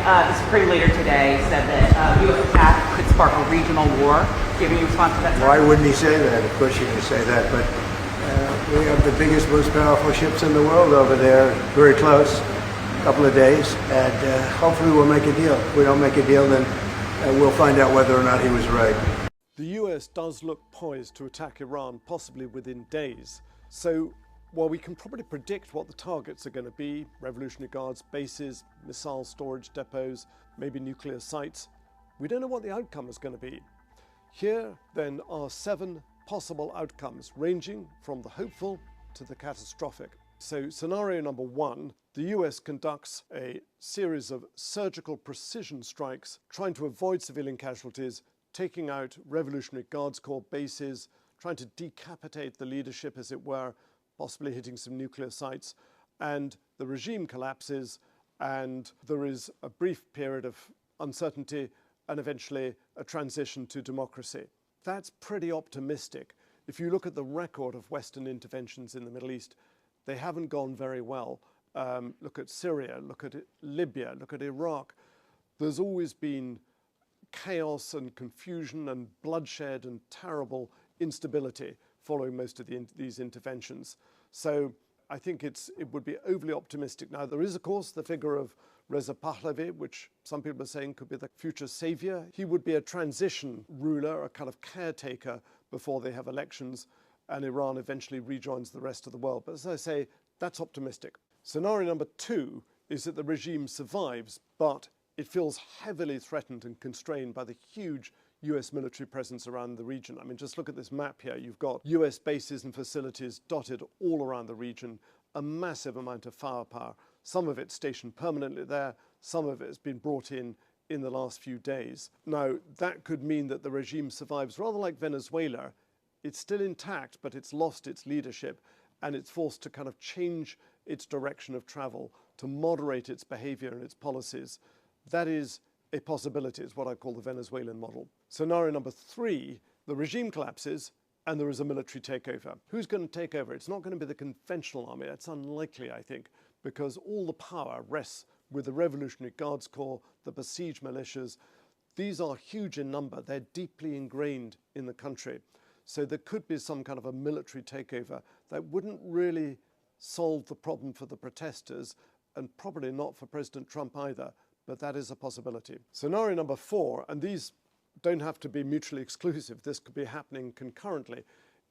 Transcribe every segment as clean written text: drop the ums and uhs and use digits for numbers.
the Supreme Leader today said that U.S. attack could spark a regional war. Do you have any response to that? Why wouldn't he say that? Of course he can say that, but we have the biggest, most powerful ships in the world over there, very close, a couple of days, and hopefully we'll make a deal. If we don't make a deal, then we'll find out whether or not he was right. The US does look poised to attack Iran, possibly within days. So while we can probably predict what the targets are going to be, Revolutionary Guards bases, missile storage depots, maybe nuclear sites, we don't know what the outcome is going to be. Here then are 7 possible outcomes, ranging from the hopeful to the catastrophic. So scenario number 1, the US conducts a series of surgical precision strikes, trying to avoid civilian casualties, taking out Revolutionary Guards Corps bases, trying to decapitate the leadership, as it were, possibly hitting some nuclear sites, and the regime collapses, and there is a brief period of uncertainty and eventually a transition to democracy. That's pretty optimistic. If you look at the record of Western interventions in the Middle East, they haven't gone very well. Look at Syria, look at Libya, look at Iraq. There's always been chaos and confusion and bloodshed and terrible instability following most of these interventions. So I think it would be overly optimistic. Now, there is, of course, the figure of Reza Pahlavi, which some people are saying could be the future savior. He would be a transition ruler, a kind of caretaker before they have elections and Iran eventually rejoins the rest of the world. But as I say, that's optimistic. Scenario number 2 is that the regime survives, but it feels heavily threatened and constrained by the huge US military presence around the region. I mean, just look at this map here. You've got US bases and facilities dotted all around the region, a massive amount of firepower. Some of it stationed permanently there, some of it has been brought in the last few days. Now, that could mean that the regime survives rather like Venezuela. It's still intact, but it's lost its leadership, and it's forced to kind of change its direction of travel, to moderate its behavior and its policies. That is a possibility. It's what I call the Venezuelan model. Scenario number 3, the regime collapses and there is a military takeover. Who's going to take over? It's not going to be the conventional army. That's unlikely, I think, because all the power rests with the Revolutionary Guards Corps, the besieged militias. These are huge in number. They're deeply ingrained in the country. So there could be some kind of a military takeover that wouldn't really solve the problem for the protesters, and probably not for President Trump either, but that is a possibility. Scenario number 4, and these don't have to be mutually exclusive, this could be happening concurrently,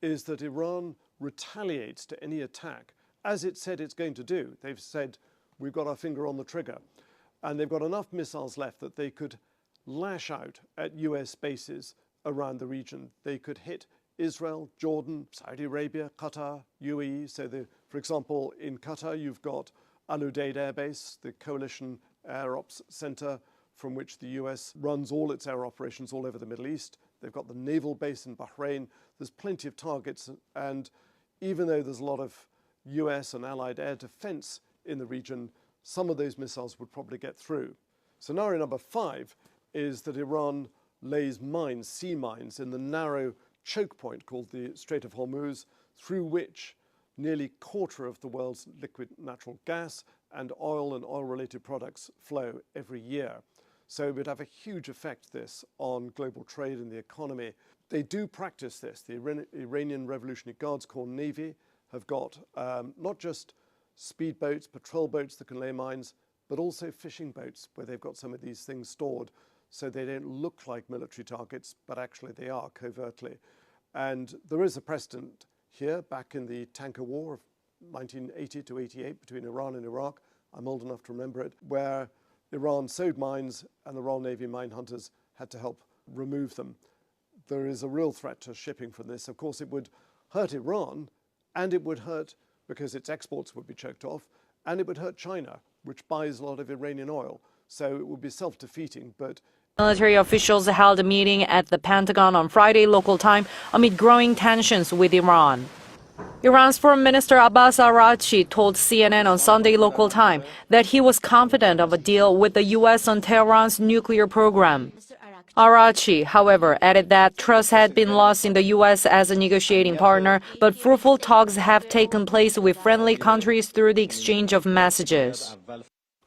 is that Iran retaliates to any attack, as it said it's going to do. They've said, we've got our finger on the trigger. And they've got enough missiles left that they could lash out at US bases around the region. They could hit Israel, Jordan, Saudi Arabia, Qatar, UAE. So, for example, in Qatar, you've got Al Udeid Air Base, the coalition air ops center from which the US runs all its air operations all over the Middle East. They've got the naval base in Bahrain. There's plenty of targets, and even though there's a lot of US and allied air defense in the region, some of those missiles would probably get through. Scenario number 5 is that Iran lays mines, sea mines, in the narrow choke point called the Strait of Hormuz, through which nearly a quarter of the world's liquid natural gas and oil-related products flow every year. So it would have a huge effect, this, on global trade and the economy. They do practice this. The Iranian Revolutionary Guards Corps Navy have got not just speedboats, patrol boats that can lay mines, but also fishing boats where they've got some of these things stored, so they don't look like military targets, but actually they are covertly. And there is a precedent here back in the tanker war of 1980 to 88 between Iran and Iraq. I'm old enough to remember it, where Iran sowed mines and the Royal Navy mine hunters had to help remove them. There is a real threat to shipping from this. Of course, it would hurt Iran, and it would hurt because its exports would be choked off, and it would hurt China, which buys a lot of Iranian oil. So it would be self-defeating, but military officials held a meeting at the Pentagon on Friday local time amid growing tensions with Iran. Iran's Foreign Minister Abbas Araghchi told CNN on Sunday local time that he was confident of a deal with the U.S. on Tehran's nuclear program. Araghchi, however, added that trust had been lost in the U.S. as a negotiating partner, but fruitful talks have taken place with friendly countries through the exchange of messages.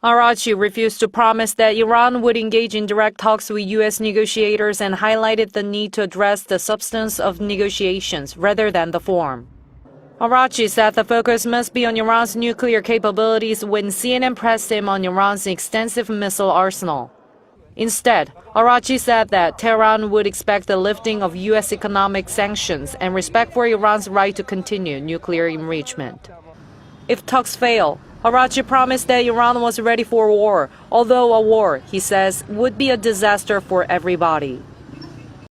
Araghchi refused to promise that Iran would engage in direct talks with U.S. negotiators and highlighted the need to address the substance of negotiations rather than the form. Araghchi said the focus must be on Iran's nuclear capabilities when CNN pressed him on Iran's extensive missile arsenal. Instead, Araghchi said that Tehran would expect the lifting of U.S. economic sanctions and respect for Iran's right to continue nuclear enrichment. If talks fail, Araghchi promised that Iran was ready for war, although a war, he says, would be a disaster for everybody.